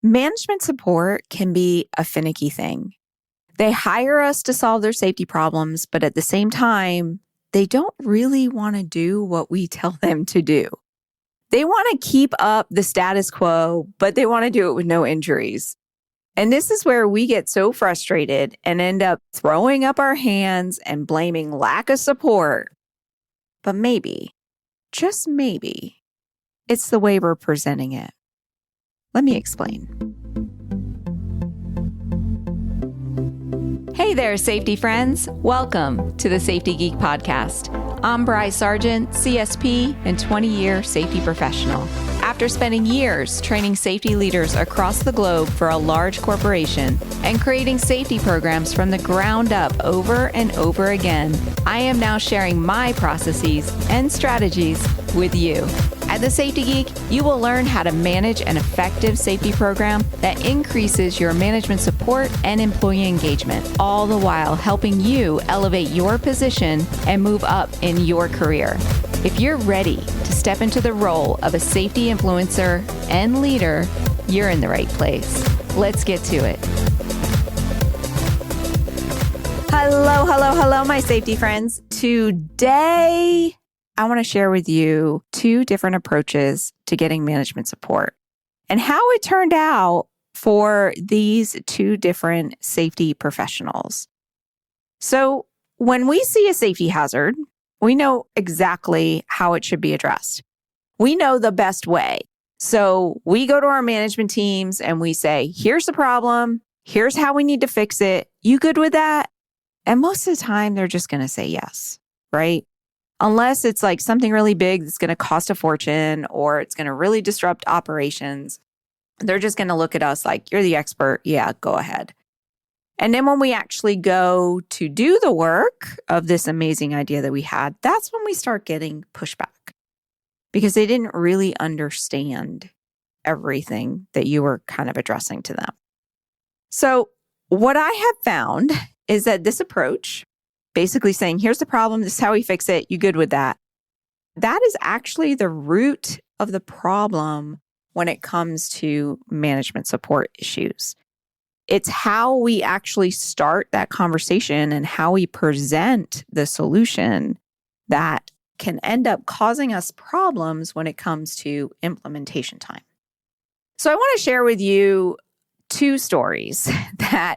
Management support can be a finicky thing. They hire us to solve their safety problems, but at the same time, they don't really want to do what we tell them to do. They want to keep up the status quo, but they want to do it with no injuries. And this is where we get so frustrated and end up throwing up our hands and blaming lack of support. But maybe, just maybe, it's the way we're presenting it. Let me explain. Hey there, safety friends. Welcome to the Safety Geek podcast. I'm Bryce Sargent, CSP and 20-year safety professional. After spending years training safety leaders across the globe for a large corporation and creating safety programs from the ground up over and over again, I am now sharing my processes and strategies with you. At the Safety Geek, you will learn how to manage an effective safety program that increases your management support and employee engagement, all the while helping you elevate your position and move up in your career. If you're ready to step into the role of a safety influencer and leader, you're in the right place. Let's get to it. Hello, my safety friends. Today, I want to share with you 2 different approaches to getting management support and how it turned out for these 2 different safety professionals. So when we see a safety hazard, we know exactly how it should be addressed. We know the best way. So we go to our management teams and we say, here's the problem. Here's how we need to fix it. You good with that? And most of the time, they're just going to say yes, right? Unless it's like something really big that's going to cost a fortune or it's going to really disrupt operations. They're just going to look at us like, you're the expert. Yeah, go ahead. And then when we actually go to do the work of this amazing idea that we had, that's when we start getting pushback because they didn't really understand everything that you were kind of addressing to them. So what I have found is that this approach, basically saying, here's the problem, this is how we fix it, you good with that? That is actually the root of the problem when it comes to management support issues. It's how we actually start that conversation and how we present the solution that can end up causing us problems when it comes to implementation time. So I want to share with you 2 stories that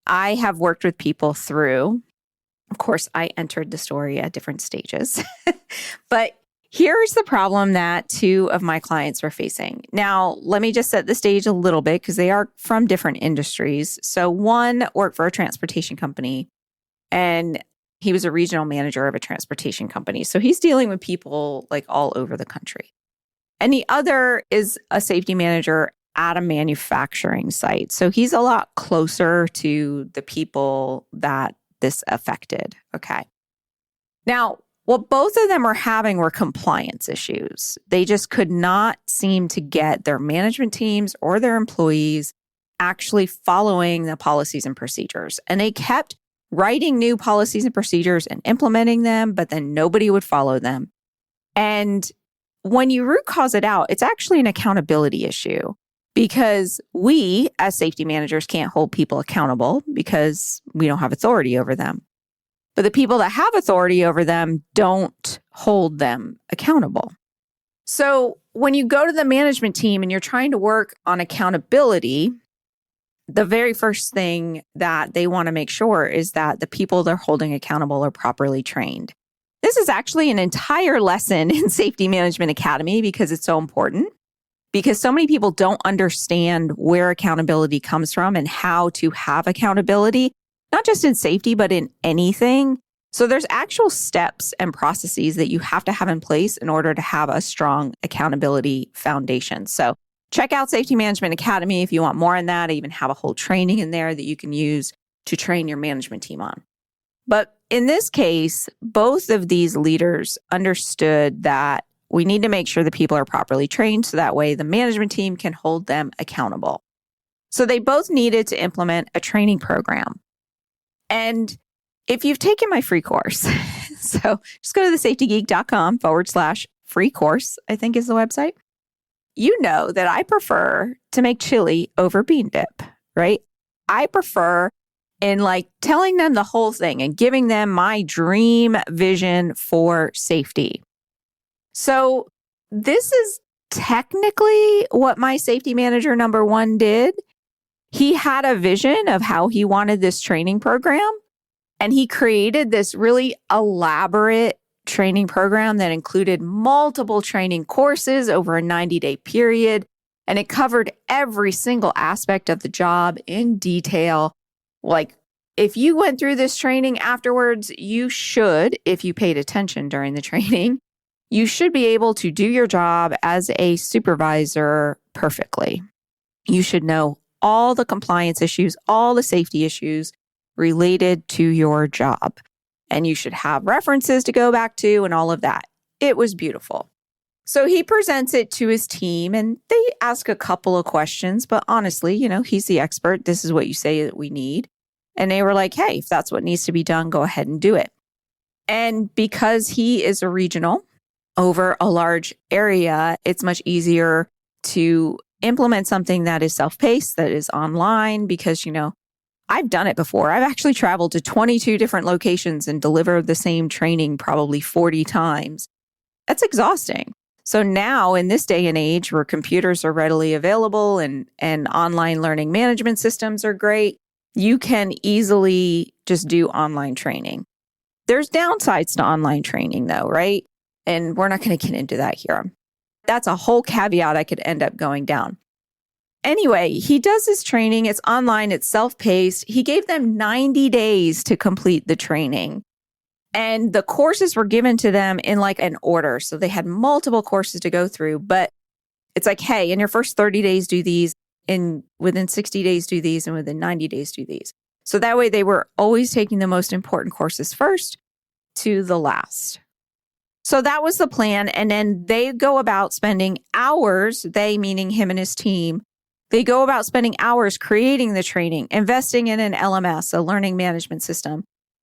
I have worked with people through. Of course, I entered the story at different stages, but here's the problem that 2 of my clients were facing. Now, let me just set the stage a little bit because they are from different industries. So one worked for a transportation company and he was a regional manager of a transportation company. So he's dealing with people like all over the country. And the other is a safety manager at a manufacturing site. So he's a lot closer to the people that this affected. Okay. Now, what both of them were having were compliance issues. They just could not seem to get their management teams or their employees actually following the policies and procedures. And they kept writing new policies and procedures and implementing them, but then nobody would follow them. And when you root cause it out, it's actually an accountability issue because we as safety managers can't hold people accountable because we don't have authority over them. But the people that have authority over them don't hold them accountable. So when you go to the management team and you're trying to work on accountability, the very first thing that they want to make sure is that the people they're holding accountable are properly trained. This is actually an entire lesson in Safety Management Academy because it's so important. Because so many people don't understand where accountability comes from and how to have accountability. Not just in safety, but in anything. So there's actual steps and processes that you have to have in place in order to have a strong accountability foundation. So check out Safety Management Academy if you want more on that. I even have a whole training in there that you can use to train your management team on. But in this case, both of these leaders understood that we need to make sure the people are properly trained so that way the management team can hold them accountable. So they both needed to implement a training program. And if you've taken my free course, so just go to thesafetygeek.com/free course, I think is the website. you know that I prefer to make chili over bean dip, right? I prefer in like telling them the whole thing and giving them my dream vision for safety. So this is technically what my safety manager number 1 did. He had a vision of how he wanted this training program, and he created this really elaborate training program that included multiple training courses over a 90-day period. And it covered every single aspect of the job in detail. Like, if you went through this training afterwards, you should, if you paid attention during the training, you should be able to do your job as a supervisor perfectly. You should know all the compliance issues, all the safety issues related to your job. And you should have references to go back to and all of that. It was beautiful. So he presents it to his team and they ask a couple of questions, but honestly, he's the expert. This is what you say that we need. And they were like, hey, if that's what needs to be done, go ahead and do it. And because he is a regional over a large area, it's much easier to implement something that is self-paced, that is online, because, I've done it before. I've actually traveled to 22 different locations and delivered the same training probably 40 times. That's exhausting. So now in this day and age where computers are readily available and online learning management systems are great, you can easily just do online training. There's downsides to online training though, right? And we're not going to get into that here. That's a whole caveat I could end up going down. Anyway, he does his training. It's online. It's self-paced. He gave them 90 days to complete the training. And the courses were given to them in like an order. So they had multiple courses to go through. But it's like, hey, in your first 30 days, do these. Within 60 days, do these. And within 90 days, do these. So that way they were always taking the most important courses first to the last. So that was the plan. And then they go about spending hours, they meaning him and his team, they go about spending hours creating the training, investing in an LMS, a learning management system,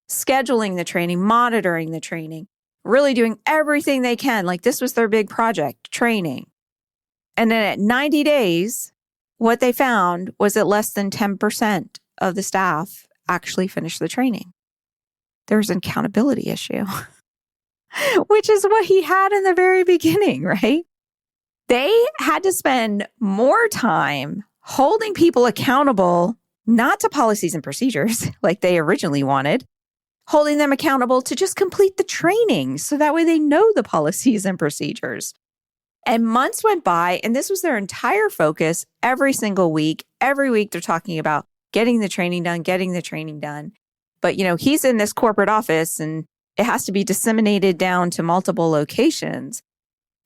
scheduling the training, monitoring the training, really doing everything they can. Like this was their big project, training. And then at 90 days, what they found was that less than 10% of the staff actually finished the training. There was an accountability issue, which is what he had in the very beginning, right? They had to spend more time holding people accountable, not to policies and procedures like they originally wanted, holding them accountable to just complete the training so that way they know the policies and procedures. And months went by, and this was their entire focus every single week. Every week they're talking about getting the training done. But, he's in this corporate office and it has to be disseminated down to multiple locations.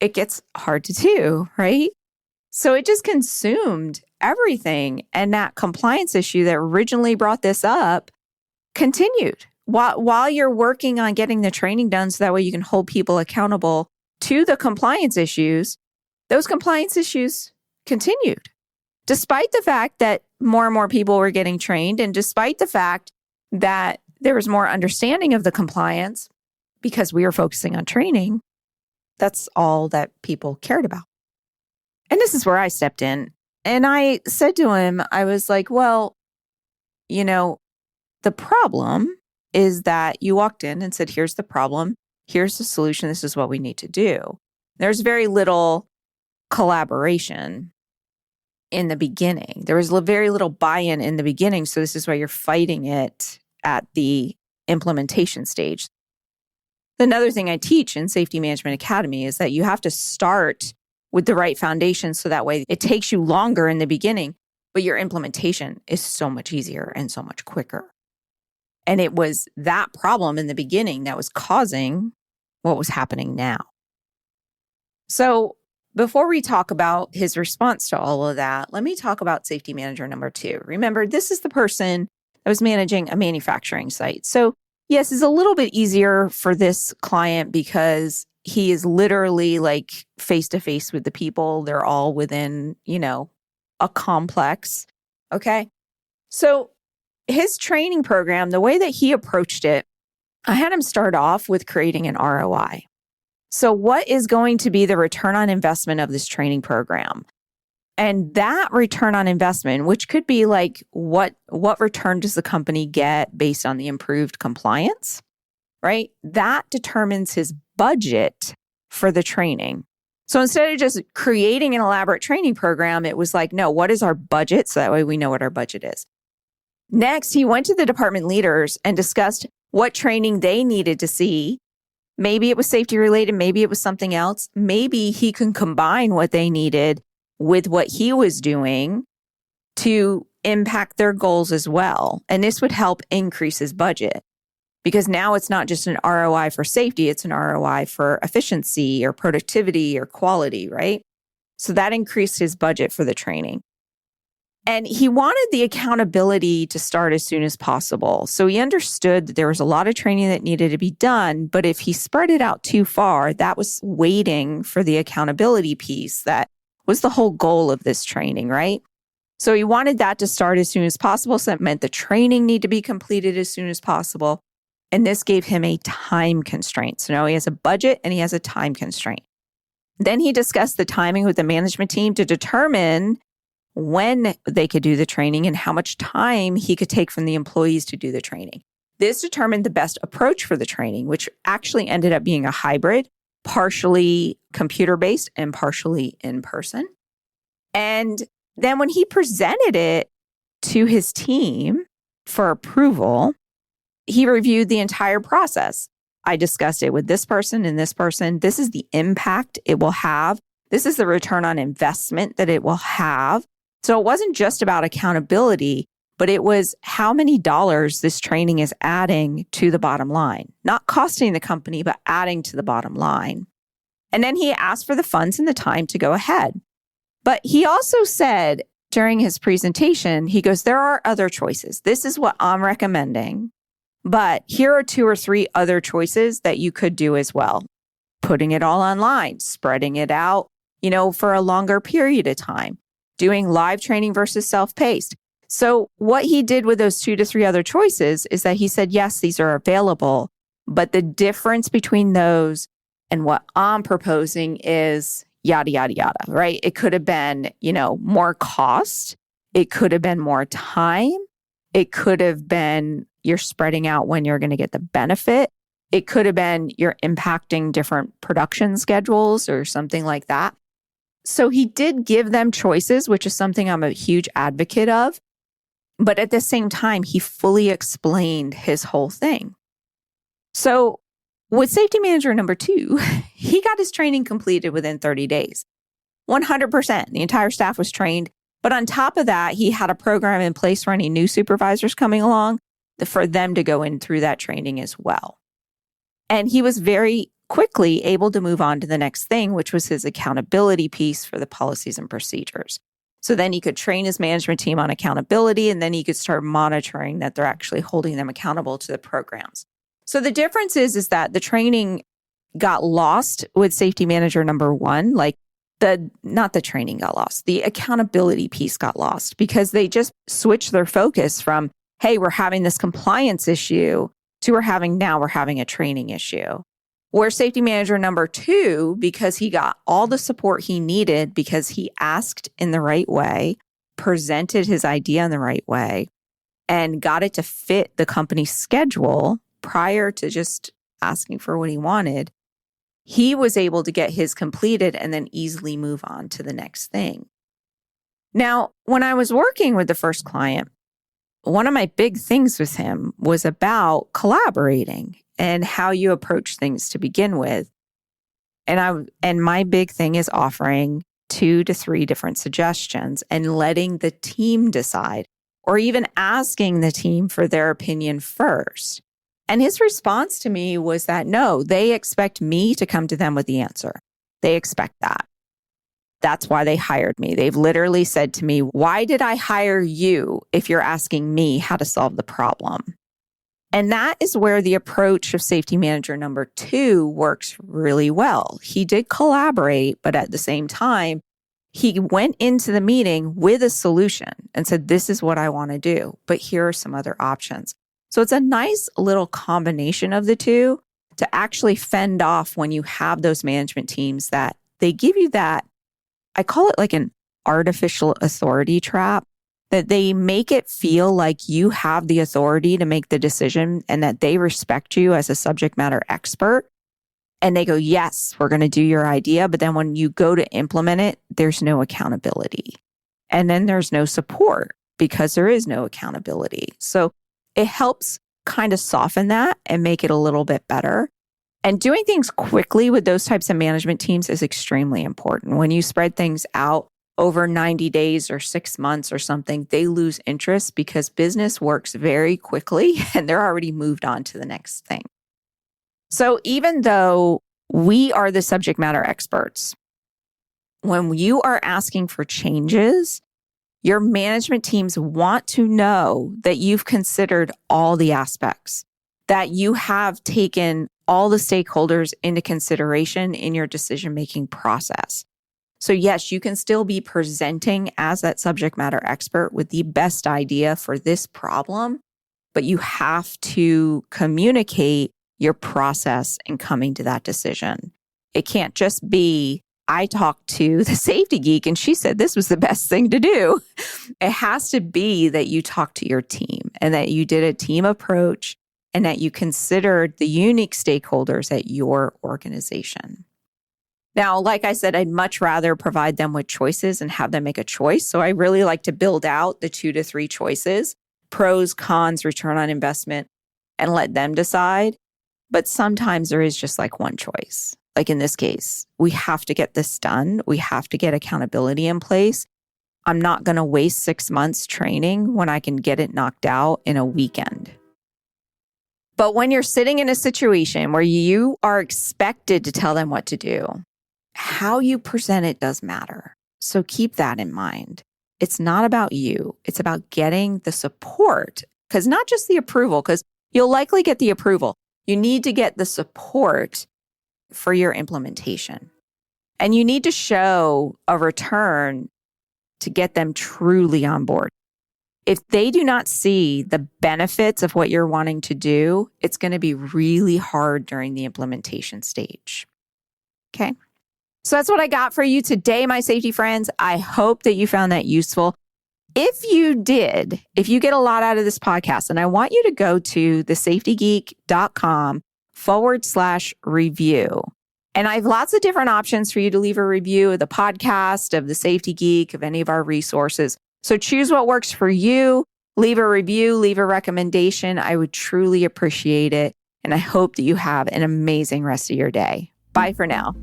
It gets hard to do, right? So it just consumed everything. And that compliance issue that originally brought this up continued while you're working on getting the training done so that way you can hold people accountable to the compliance issues. Those compliance issues continued, despite the fact that more and more people were getting trained and despite the fact that there was more understanding of the compliance because we were focusing on training. That's all that people cared about. And this is where I stepped in. And I said to him, I was like, well, the problem is that you walked in and said, here's the problem. Here's the solution. This is what we need to do. There's very little collaboration in the beginning. There was very little buy-in in the beginning. So this is why you're fighting it at the implementation stage. Another thing I teach in Safety Management Academy is that you have to start with the right foundation so that way it takes you longer in the beginning, but your implementation is so much easier and so much quicker. And it was that problem in the beginning that was causing what was happening now. So before we talk about his response to all of that, let me talk about safety manager number 2. Remember, this is the person that was managing a manufacturing site. So yes, it's a little bit easier for this client because he is literally like face to face with the people. They're all within, a complex. Okay. So his training program, the way that he approached it, I had him start off with creating an ROI. So what is going to be the return on investment of this training program? And that return on investment, which could be like, what return does the company get based on the improved compliance, right? That determines his budget for the training. So instead of just creating an elaborate training program, it was like, no, what is our budget? So that way we know what our budget is. Next, he went to the department leaders and discussed what training they needed to see. Maybe it was safety related, maybe it was something else. Maybe he can combine what they needed with what he was doing to impact their goals as well. And this would help increase his budget because now it's not just an ROI for safety, it's an ROI for efficiency or productivity or quality, right? So that increased his budget for the training. And he wanted the accountability to start as soon as possible. So he understood that there was a lot of training that needed to be done, but if he spread it out too far, that was waiting for the accountability piece that was the whole goal of this training, right? So he wanted that to start as soon as possible. So that meant the training need to be completed as soon as possible. And this gave him a time constraint. So now he has a budget and he has a time constraint. Then he discussed the timing with the management team to determine when they could do the training and how much time he could take from the employees to do the training. This determined the best approach for the training, which actually ended up being a hybrid, partially computer-based and partially in person. And then when he presented it to his team for approval, he reviewed the entire process. I discussed it with this person and this person. This is the impact it will have. This is the return on investment that it will have. So it wasn't just about accountability, but it was how many dollars this training is adding to the bottom line, not costing the company, but adding to the bottom line. And then he asked for the funds and the time to go ahead. But he also said during his presentation, he goes, there are other choices. This is what I'm recommending, but here are 2 or 3 other choices that you could do as well. Putting it all online, spreading it out, for a longer period of time, doing live training versus self-paced. So what he did with those 2 to 3 other choices is that he said, yes, these are available, but the difference between those and what I'm proposing is yada, yada, yada, right? It could have been, more cost. It could have been more time. It could have been you're spreading out when you're going to get the benefit. It could have been you're impacting different production schedules or something like that. So he did give them choices, which is something I'm a huge advocate of. But at the same time, he fully explained his whole thing. So with safety manager number 2, he got his training completed within 30 days. 100%. The entire staff was trained. But on top of that, he had a program in place for any new supervisors coming along for them to go in through that training as well. And he was very quickly able to move on to the next thing, which was his accountability piece for the policies and procedures. So then he could train his management team on accountability, and then he could start monitoring that they're actually holding them accountable to the programs. So the difference is that the training got lost with safety manager number 1, not the training got lost, the accountability piece got lost because they just switched their focus from, hey, we're having this compliance issue to we're having a training issue. Where safety manager number 2, because he got all the support he needed because he asked in the right way, presented his idea in the right way, and got it to fit the company's schedule prior to just asking for what he wanted, he was able to get his completed and then easily move on to the next thing. Now, when I was working with the first client, one of my big things with him was about collaborating and how you approach things to begin with. And my big thing is offering 2 to 3 different suggestions and letting the team decide, or even asking the team for their opinion first. And his response to me was that, no, they expect me to come to them with the answer. They expect that. That's why they hired me. They've literally said to me, why did I hire you if you're asking me how to solve the problem? And that is where the approach of safety manager number 2 works really well. He did collaborate, but at the same time, he went into the meeting with a solution and said, this is what I want to do, but here are some other options. So it's a nice little combination of the 2 to actually fend off when you have those management teams that they give you that, I call it like an artificial authority trap, that they make it feel like you have the authority to make the decision and that they respect you as a subject matter expert. And they go, yes, we're going to do your idea. But then when you go to implement it, there's no accountability. And then there's no support because there is no accountability. So it helps kind of soften that and make it a little bit better. And doing things quickly with those types of management teams is extremely important. When you spread things out over 90 days or 6 months or something, they lose interest because business works very quickly and they're already moved on to the next thing. So even though we are the subject matter experts, when you are asking for changes, your management teams want to know that you've considered all the aspects, that you have taken all the stakeholders into consideration in your decision-making process. So yes, you can still be presenting as that subject matter expert with the best idea for this problem, but you have to communicate your process in coming to that decision. It can't just be, I talked to the Safety Geek and she said this was the best thing to do. It has to be that you talked to your team and that you did a team approach and that you considered the unique stakeholders at your organization. Now, like I said, I'd much rather provide them with choices and have them make a choice. So I really like to build out the 2 to 3 choices, pros, cons, return on investment, and let them decide. But sometimes there is just like one choice. Like in this case, we have to get this done. We have to get accountability in place. I'm not going to waste 6 months training when I can get it knocked out in a weekend. But when you're sitting in a situation where you are expected to tell them what to do, how you present it does matter. So keep that in mind. It's not about you. It's about getting the support, because not just the approval, because you'll likely get the approval. You need to get the support for your implementation. And you need to show a return to get them truly on board. If they do not see the benefits of what you're wanting to do, it's going to be really hard during the implementation stage. Okay. So that's what I got for you today, my safety friends. I hope that you found that useful. If you did, if you get a lot out of this podcast, and I want you to go to thesafetygeek.com/review. And I have lots of different options for you to leave a review of the podcast, of the Safety Geek, of any of our resources. So choose what works for you. Leave a review, leave a recommendation. I would truly appreciate it. And I hope that you have an amazing rest of your day. Bye for now.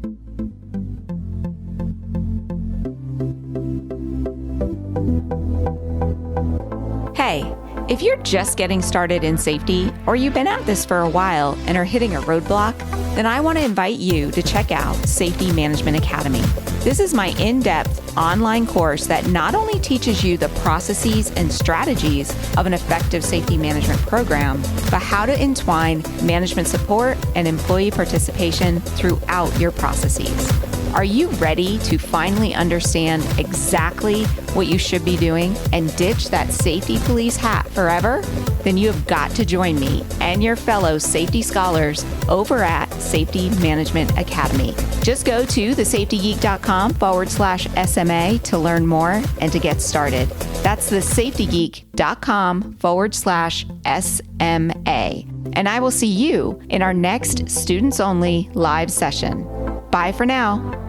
Hey, if you're just getting started in safety, or you've been at this for a while and are hitting a roadblock, then I want to invite you to check out Safety Management Academy. This is my in-depth online course that not only teaches you the processes and strategies of an effective safety management program, but how to entwine management support and employee participation throughout your processes. Are you ready to finally understand exactly what you should be doing and ditch that safety police hat forever? Then you have got to join me and your fellow safety scholars over at Safety Management Academy. Just go to thesafetygeek.com/SMA to learn more and to get started. That's thesafetygeek.com/SMA. And I will see you in our next students only live session. Bye for now.